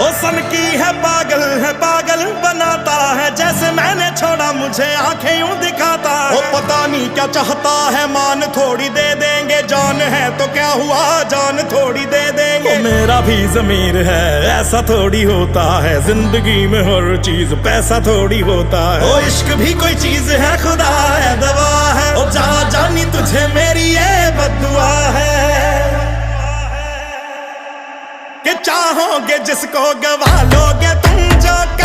ओ सन की है पागल बनाता है, जैसे मैंने छोड़ा मुझे आंखें यूं दिखाता है। ओ पता नहीं क्या चाहता है, मान थोड़ी दे देंगे, जान है तो क्या हुआ, जान थोड़ी दे देंगे। ओ मेरा भी ज़मीर है, ऐसा थोड़ी होता है, जिंदगी में हर चीज पैसा थोड़ी होता है। ओ इश्क भी कोई चीज है, खुदा है दवा है, ओ जा जानी तुझे मेरी ये बद्दुआ है कि चाहोगे जिसको गवा लोगे तुम जाके।